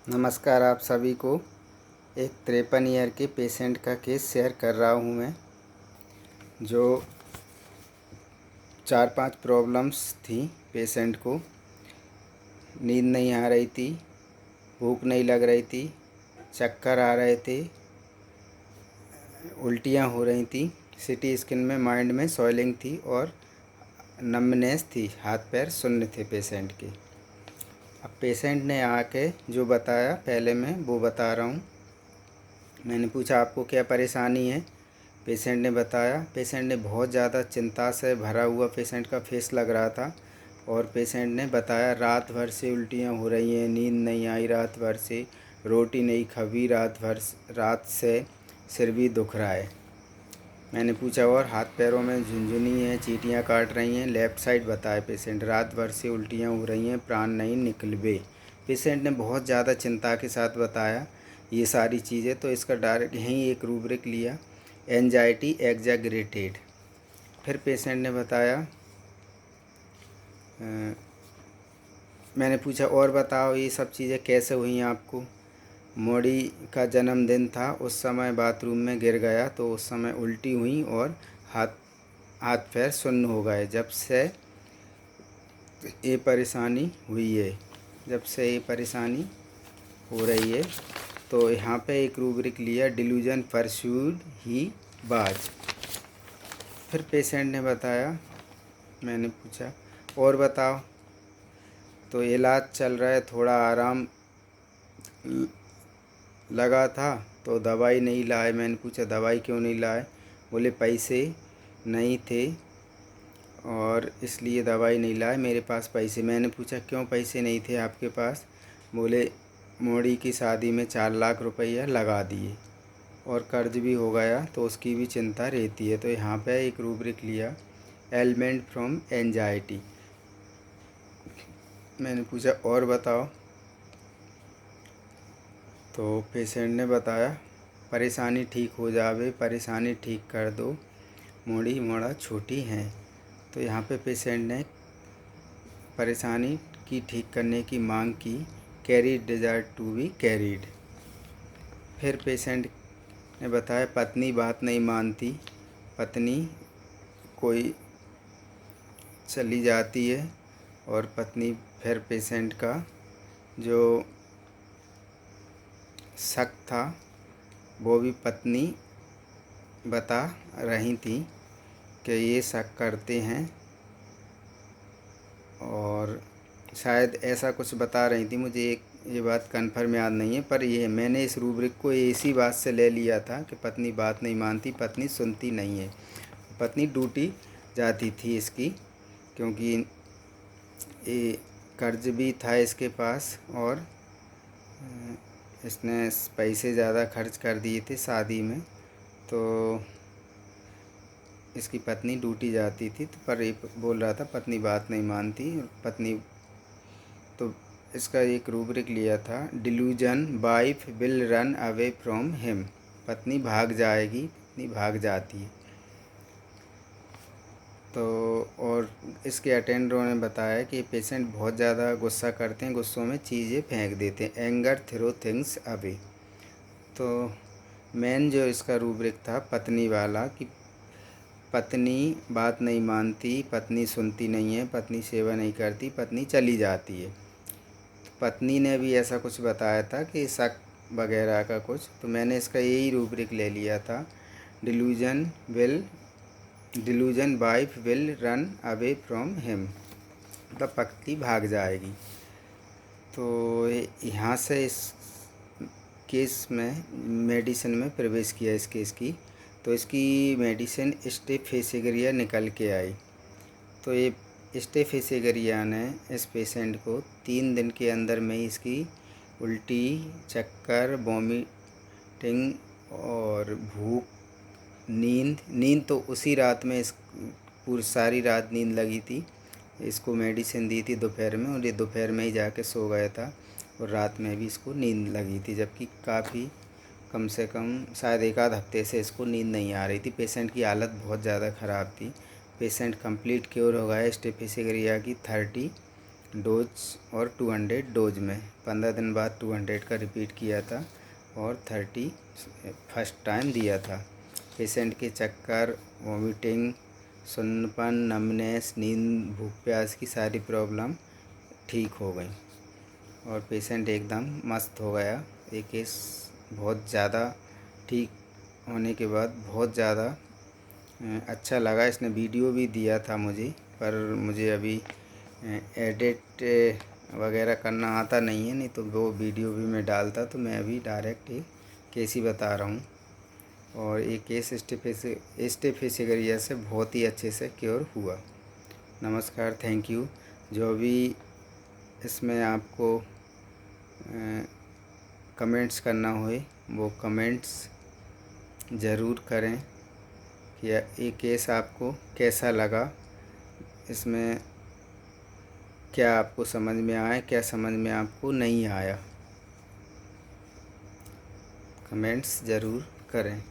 नमस्कार आप सभी को। एक 53 ईयर के पेशेंट का केस शेयर कर रहा हूँ मैं, जो 4-5 प्रॉब्लम्स थी पेशेंट को। नींद नहीं आ रही थी, भूख नहीं लग रही थी, चक्कर आ रहे थे, उल्टियाँ हो रही थी, सीटी स्कैन में माइंड में सॉइलिंग थी और नमनेस थी, हाथ पैर शून्य थे पेशेंट के। अब पेशेंट ने आके जो बताया पहले मैं वो बता रहा हूँ। मैंने पूछा आपको क्या परेशानी है। पेशेंट ने बताया। पेशेंट ने बहुत ज़्यादा चिंता से भरा हुआ पेशेंट का फेस लग रहा था और पेशेंट ने बताया रात भर से उल्टियाँ हो रही हैं, नींद नहीं आई रात भर से, रोटी नहीं खाई रात से, सिर भी दुख रहा है। मैंने पूछा और हाथ पैरों में झुनझुनी है, चींटियाँ काट रही हैं, लेफ़्ट साइड बताया पेशेंट। रात भर से उल्टियाँ हो रही हैं, प्राण नहीं निकलवे। पेशेंट ने बहुत ज़्यादा चिंता के साथ बताया ये सारी चीज़ें। तो इसका डायरेक्ट यहीं एक रूब्रिक लिया, एंजाइटी एग्जैगरेटेड। फिर पेशेंट ने बताया, मैंने पूछा और बताओ ये सब चीज़ें कैसे हुई आपको। मोड़ी का जन्मदिन था, उस समय बाथरूम में गिर गया तो उस समय उल्टी हुई और हाथ हाथ पैर शून्य हो गए। जब से ये परेशानी हुई है, जब से ये परेशानी हो रही है। तो यहाँ पे एक रूब्रिक लिया, डिल्यूजन परस्यूड ही बाज। फिर पेशेंट ने बताया, मैंने पूछा और बताओ। तो इलाज चल रहा है, थोड़ा आराम लगा था तो दवाई नहीं लाए। मैंने पूछा दवाई क्यों नहीं लाए। बोले पैसे नहीं थे और इसलिए दवाई नहीं लाए, मेरे पास पैसे। मैंने पूछा क्यों पैसे नहीं थे आपके पास। बोले मोड़ी की शादी में 4 लाख रुपया लगा दिए और कर्ज भी हो गया तो उसकी भी चिंता रहती है। तो यहाँ पे एक रूब्रिक लिया, एलिमेंट फ्रॉम एंजाइटी। मैंने पूछा और बताओ। तो पेशेंट ने बताया परेशानी ठीक हो जावे, परेशानी ठीक कर दो, मोड़ी मोड़ा छोटी हैं। तो यहाँ पे पेशेंट ने परेशानी की ठीक करने की मांग की, carry desire to be carried. फिर पेशेंट ने बताया पत्नी बात नहीं मानती, पत्नी कोई चली जाती है और पत्नी। फिर पेशेंट का जो शक था वो भी पत्नी बता रही थी कि ये शक करते हैं और शायद ऐसा कुछ बता रही थी। मुझे ये बात कन्फर्म याद नहीं है, पर ये मैंने इस रूब्रिक को इसी बात से ले लिया था कि पत्नी बात नहीं मानती, पत्नी सुनती नहीं है। पत्नी ड्यूटी जाती थी इसकी, क्योंकि ये कर्ज भी था इसके पास और इसने पैसे ज़्यादा खर्च कर दिए थे शादी में। तो इसकी पत्नी ड्यूटी जाती थी, तो पर ये बोल रहा था पत्नी बात नहीं मानती पत्नी। तो इसका एक रूब्रिक लिया था, delusion wife will run away from him. पत्नी भाग जाएगी, पत्नी भाग जाती है। तो और इसके अटेंडरों ने बताया कि पेशेंट बहुत ज़्यादा गुस्सा करते हैं, गुस्सों में चीज़ें फेंक देते हैं, एंगर थ्रो थिंग्स अवे। तो मेन जो इसका रूब्रिक था पत्नी वाला, कि पत्नी बात नहीं मानती, पत्नी सुनती नहीं है, पत्नी सेवा नहीं करती, पत्नी चली जाती है। तो पत्नी ने भी ऐसा कुछ बताया था कि शक वगैरह का कुछ। तो मैंने इसका यही रूब्रिक ले लिया था, delusion wife will run away from him, मतलब पत्नी भाग जाएगी। तो यहाँ से इस केस में मेडिसिन में प्रवेश किया इस केस की। तो इसकी मेडिसिन स्टेफेसिगरिया निकल के आई। तो ये स्टेफेसिगरिया ने इस पेशेंट को 3 दिन के अंदर में इसकी उल्टी, चक्कर, वॉमिटिंग और भूख, नींद तो उसी रात में इस पूरी सारी रात नींद लगी थी। इसको मेडिसिन दी थी दोपहर में और ये दोपहर में ही जाके सो गया था और रात में भी इसको नींद लगी थी, जबकि काफ़ी कम से कम शायद 1 आध हफ्ते से इसको नींद नहीं आ रही थी। पेशेंट की हालत बहुत ज़्यादा ख़राब थी। पेशेंट कंप्लीट क्योर हो गया स्टेफेसिगरिया की डोज और 200 डोज में। 15 दिन बाद 200 का रिपीट किया था और 30 फर्स्ट टाइम दिया था। पेशेंट के चक्कर, वॉमिटिंग, सुन्नपन, नमनेस, नींद, भूख प्यास की सारी प्रॉब्लम ठीक हो गई और पेशेंट एकदम मस्त हो गया। ये केस बहुत ज़्यादा ठीक होने के बाद बहुत ज़्यादा अच्छा लगा। इसने वीडियो भी दिया था मुझे, पर मुझे अभी एडिट वगैरह करना आता नहीं है, नहीं तो वो वीडियो भी मैं डालता। तो मैं अभी डायरेक्ट ही केस ही बता रहा हूँ। और ये केस स्टेफिसिगरिया से बहुत ही अच्छे से क्योर हुआ। नमस्कार, थैंक यू। जो भी इसमें आपको कमेंट्स करना होए वो कमेंट्स ज़रूर करें कि ये केस आपको कैसा लगा, इसमें क्या आपको समझ में आया, क्या समझ में आपको नहीं आया। कमेंट्स ज़रूर करें।